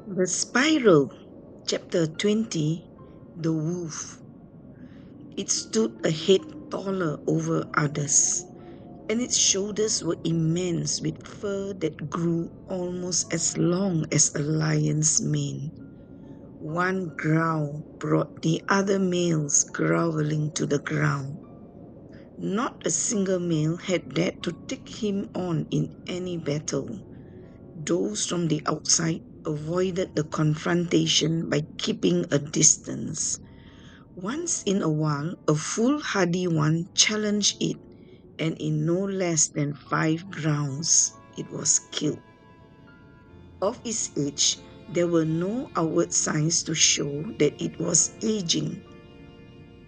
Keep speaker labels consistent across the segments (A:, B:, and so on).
A: The Spiral, Chapter 20, The Wolf. It stood a head taller over others, and its shoulders were immense with fur that grew almost as long as a lion's mane. One growl brought the other males groveling to the ground. Not a single male had dared to take him on in any battle. Those from the outside avoided the confrontation by keeping a distance. Once in a while, a foolhardy one challenged it, and in no less than 5 rounds, it was killed. Of its age, there were no outward signs to show that it was aging.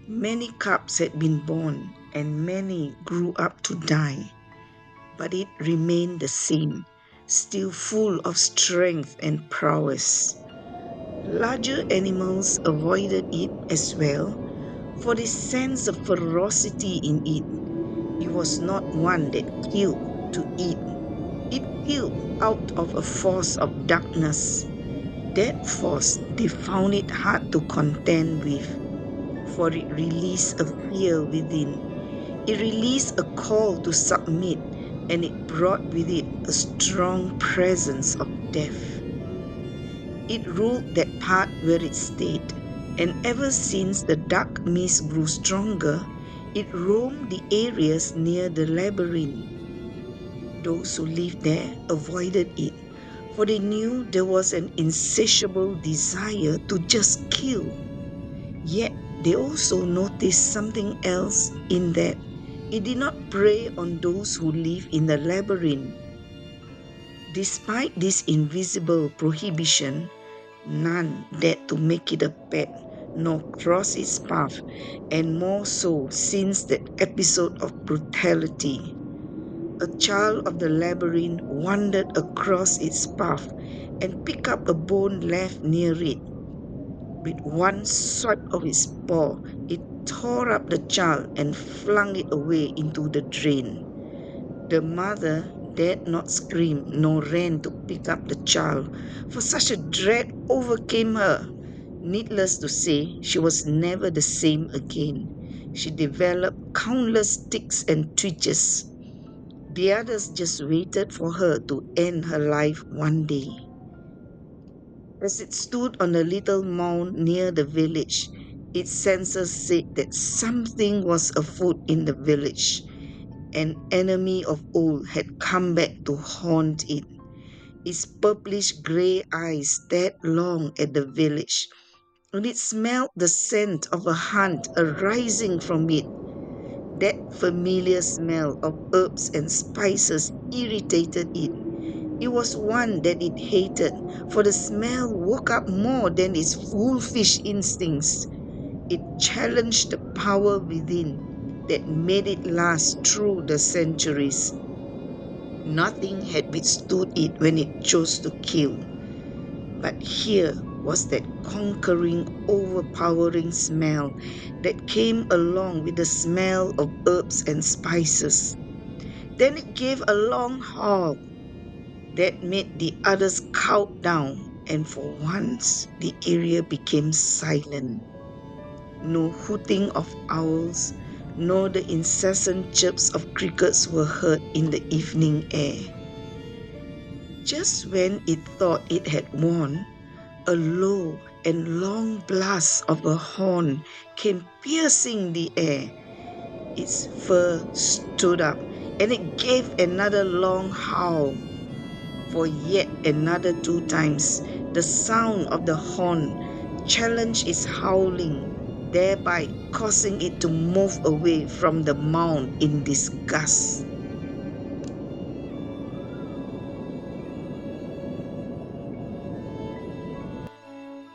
A: Many cubs had been born, and many grew up to die, but it remained the same, still full of strength and prowess. Larger animals avoided it as well, for they sensed the ferocity in it. It was not one that killed to eat. It killed out of a force of darkness. That force they found it hard to contend with, for it released a fear within. It released a call to submit, and it brought with it a strong presence of death. It ruled that part where it stayed, and ever since the dark mist grew stronger, it roamed the areas near the labyrinth. Those who lived there avoided it, for they knew there was an insatiable desire to just kill. Yet they also noticed something else in that it did not prey on those who live in the labyrinth. Despite this invisible prohibition, none dared to make it a pet nor cross its path, and more so since that episode of brutality. A child of the labyrinth wandered across its path and picked up a bone left near it. With one swipe of its paw, it tore up the child and flung it away into the drain. The mother dared not scream nor ran to pick up the child, for such a dread overcame her. Needless to say, she was never the same again. She developed countless tics and twitches. The others just waited for her to end her life one day. As it stood on a little mound near the village, its senses said that something was afoot in the village. An enemy of old had come back to haunt it. Its purplish grey eyes stared long at the village, and it smelled the scent of a hunt arising from it. That familiar smell of herbs and spices irritated it. It was one that it hated, for the smell woke up more than its wolfish instincts. It challenged the power within that made it last through the centuries. Nothing had withstood it when it chose to kill. But here was that conquering, overpowering smell that came along with the smell of herbs and spices. Then it gave a long howl that made the others cower down, and for once the area became silent. No hooting of owls, nor the incessant chirps of crickets were heard in the evening air. Just when it thought it had won, a low and long blast of a horn came piercing the air. Its fur stood up, and it gave another long howl. For yet another 2 times, the sound of the horn challenged its howling, thereby causing it to move away from the mound in disgust.